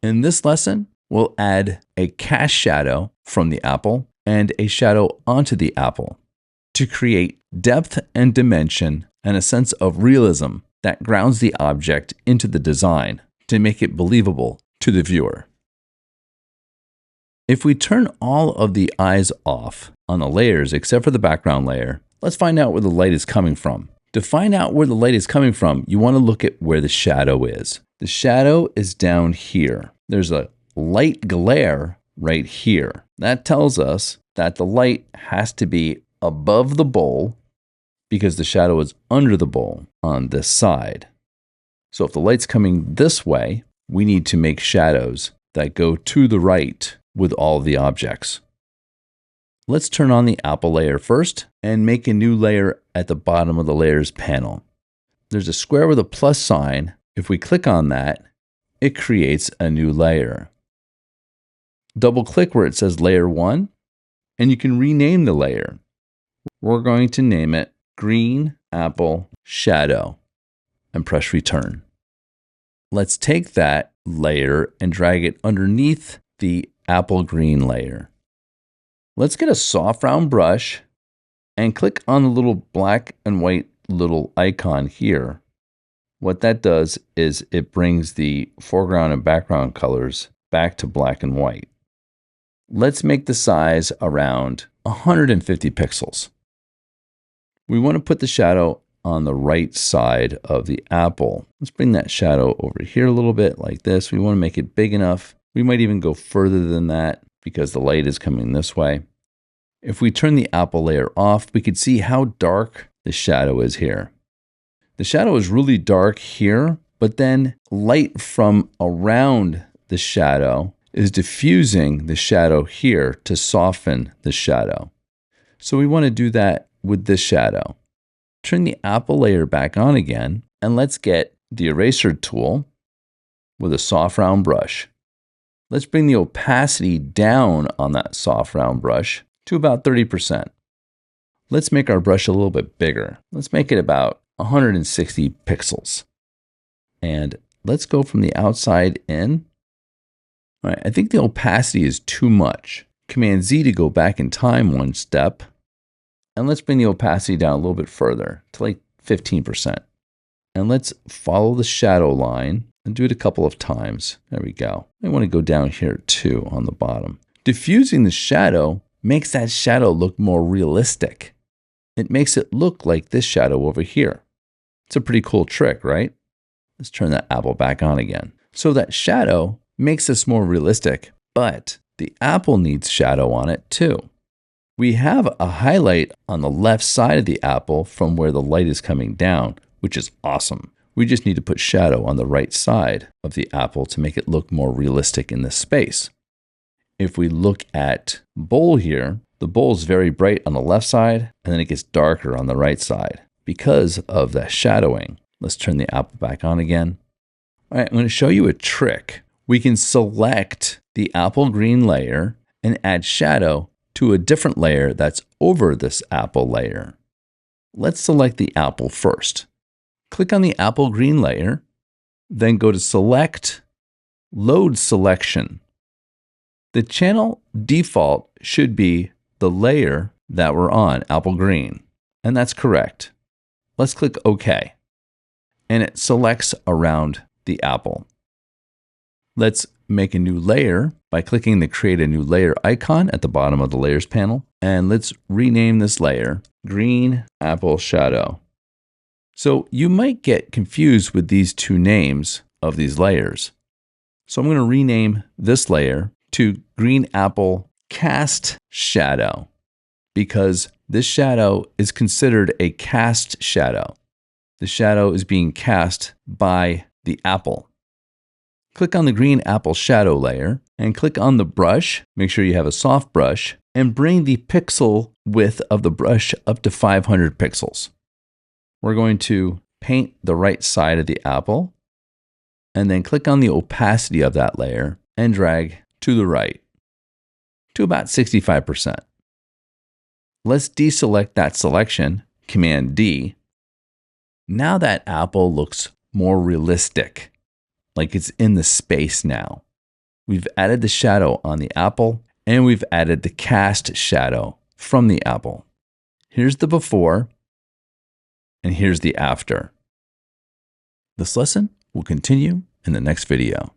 In this lesson, we'll add a cast shadow from the apple and a shadow onto the apple to create depth and dimension and a sense of realism that grounds the object into the design to make it believable to the viewer. If we turn all of the eyes off on the layers except for the background layer, let's find out where the light is coming from. To find out where the light is coming from, you want to look at where the shadow is. The shadow is down here. There's a light glare right here. That tells us that the light has to be above the bowl because the shadow is under the bowl on this side. So if the light's coming this way, we need to make shadows that go to the right with all of the objects. Let's turn on the apple layer first and make a new layer at the bottom of the layers panel. There's a square with a plus sign. If we click on that, it creates a new layer. Double click where it says layer 1 and you can rename the layer. We're going to name it Green Apple Shadow and press return. Let's take that layer and drag it underneath the apple green layer. Let's get a soft round brush and click on the little black and white little icon here. What that does is it brings the foreground and background colors back to black and white. Let's make the size around 150 pixels. We want to put the shadow on the right side of the apple. Let's bring that shadow over here a little bit like this. We want to make it big enough. We might even go further than that because the light is coming this way. If we turn the apple layer off, we can see how dark the shadow is here. The shadow is really dark here, but then light from around the shadow is diffusing the shadow here to soften the shadow. So we want to do that with this shadow. Turn the apple layer back on again, and let's get the eraser tool with a soft round brush. Let's bring the opacity down on that soft round brush to about 30%. Let's make our brush a little bit bigger. Let's make it about 160 pixels. And let's go from the outside in. All right, I think the opacity is too much. Command Z to go back in time one step. And let's bring the opacity down a little bit further to like 15%. And let's follow the shadow line and do it a couple of times. There we go. I want to go down here too on the bottom. Diffusing the shadow makes that shadow look more realistic. It makes it look like this shadow over here. It's a pretty cool trick, right? Let's turn that apple back on again. So that shadow makes this more realistic, but the apple needs shadow on it too. We have a highlight on the left side of the apple from where the light is coming down, which is awesome. We just need to put shadow on the right side of the apple to make it look more realistic in this space. If we look at bowl here, the bowl is very bright on the left side, and then it gets darker on the right side because of that shadowing. Let's turn the apple back on again. All right, I'm going to show you a trick. We can select the apple green layer and add shadow to a different layer that's over this apple layer. Let's select the apple first. Click on the apple green layer, then go to Select, Load Selection. The channel default should be the layer that we're on, apple green, and that's correct. Let's click OK, and it selects around the apple. Let's make a new layer by clicking the Create a New Layer icon at the bottom of the Layers panel, and let's rename this layer Green Apple Shadow. So you might get confused with these two names of these layers. So I'm going to rename this layer to Green Apple Cast Shadow because this shadow is considered a cast shadow. The shadow is being cast by the apple. Click on the Green Apple Shadow layer and click on the brush. Make sure you have a soft brush and bring the pixel width of the brush up to 500 pixels. We're going to paint the right side of the apple and then click on the opacity of that layer and drag to the right to about 65%. Let's deselect that selection, Command D. Now that apple looks more realistic, like it's in the space now. We've added the shadow on the apple, and we've added the cast shadow from the apple. Here's the before, and here's the after. This lesson will continue in the next video.